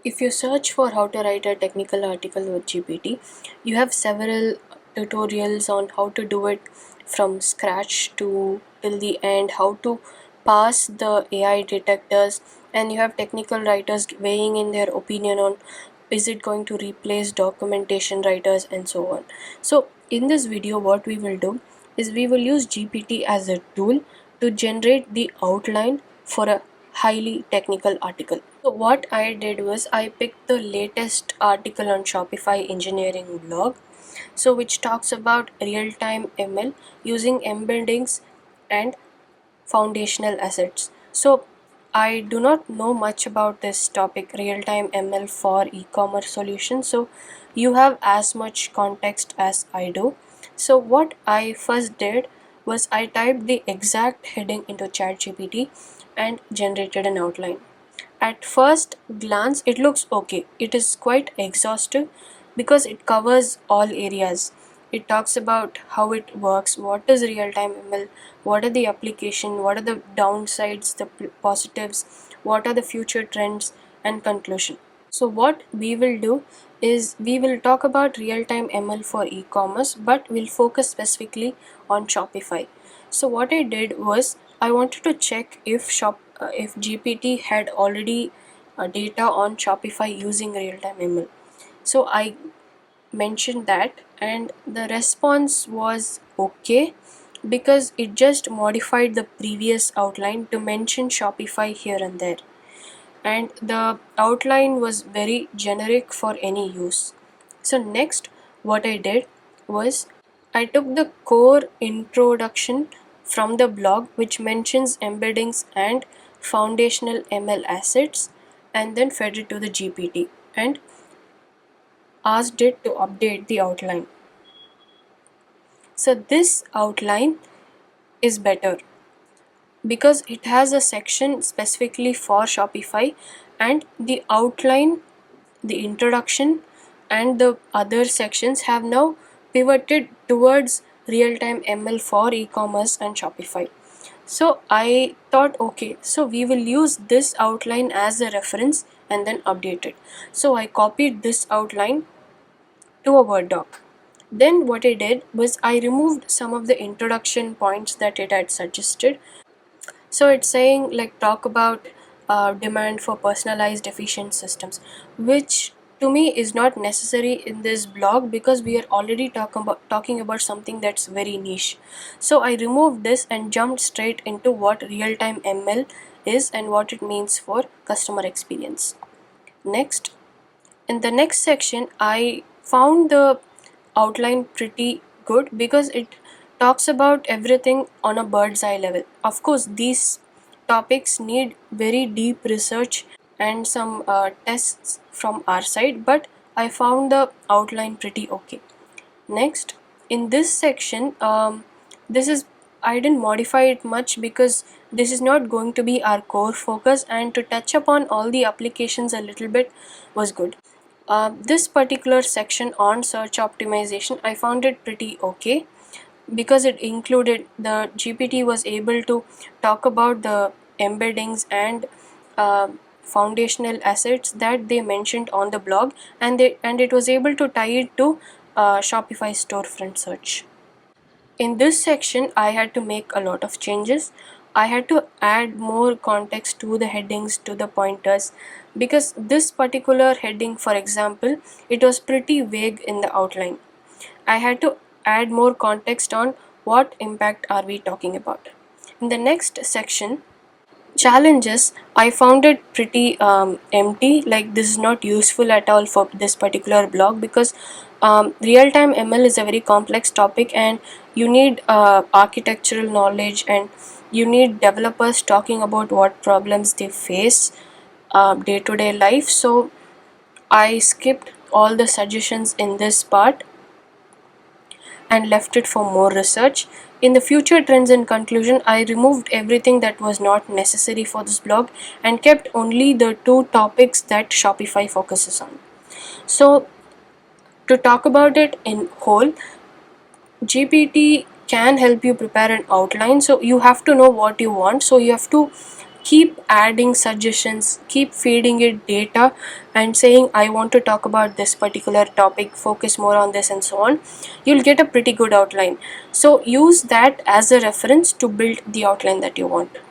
If you search for how to write a technical article with GPT, you have several tutorials on how to do it from scratch to till the end, how to pass the AI detectors, and you have technical writers weighing in their opinion on is it going to replace documentation writers and so on. So in this video what we will do is we will use GPT as a tool to generate the outline for a highly technical article. So what I did was I picked the latest article on Shopify engineering blog, so which talks about real-time ML using embeddings and foundational assets. So I do not know much about this topic, real-time ML for e-commerce solutions. So you have as much context as I do. So what I first did was I typed the exact heading into ChatGPT and generated an outline. At first glance, it looks okay. It is quite exhaustive because it covers all areas. It talks about how it works, what is real-time ML, what are the application, what are the downsides, the positives, what are the future trends, and conclusion. So what we will do is we will talk about real-time ML for e-commerce, but we'll focus specifically on Shopify. So what I did was I wanted to check if GPT had already data on Shopify using real-time ML. So I mentioned that, and the response was okay because it just modified the previous outline to mention Shopify here and there, and the outline was very generic for any use. So next what I did was I took the core introduction from the blog, which mentions embeddings and foundational ML assets, and then fed it to the GPT and asked it to update the outline. So this outline is better because it has a section specifically for Shopify, and the outline, the introduction, and the other sections have now pivoted towards real-time ML for e-commerce and Shopify. So I thought, okay, so we will use this outline as a reference and then update it. So I copied this outline to a Word doc. Then what I did was I removed some of the introduction points that it had suggested. So it's saying like talk about demand for personalized efficient systems, which to me is not necessary in this blog because we are already talking about something that's very niche. So I removed this and jumped straight into what real-time ML is and what it means for customer experience. Next, in the next section, I found the outline pretty good because it talks about everything on a bird's eye level. Of course, these topics need very deep research and some tests from our side, but I found the outline pretty okay. Next, in this section, this is I didn't modify it much because this is not going to be our core focus, and to touch upon all the applications a little bit was good. This particular section on search optimization, I found it pretty okay because it included the GPT was able to talk about the embeddings and foundational assets that they mentioned on the blog, and it was able to tie it to Shopify storefront search. In this section, I had to make a lot of changes. I had to add more context to the headings, to the pointers, because this particular heading, for example, it was pretty vague in the outline. I had to add more context on what impact are we talking about. In the next section, challenges, I found it pretty empty, like this is not useful at all for this particular blog because real-time ML is a very complex topic, and you need architectural knowledge, and you need developers talking about what problems they face day-to-day life. So I skipped all the suggestions in this part and left it for more research. In the future trends and conclusion, I removed everything that was not necessary for this blog and kept only the two topics that Shopify focuses on. So to talk about it in whole, GPT can help you prepare an outline. So you have to know what you want. So you have to keep adding suggestions, keep feeding it data and saying, I want to talk about this particular topic, focus more on this, and so on, you'll get a pretty good outline. So use that as a reference to build the outline that you want.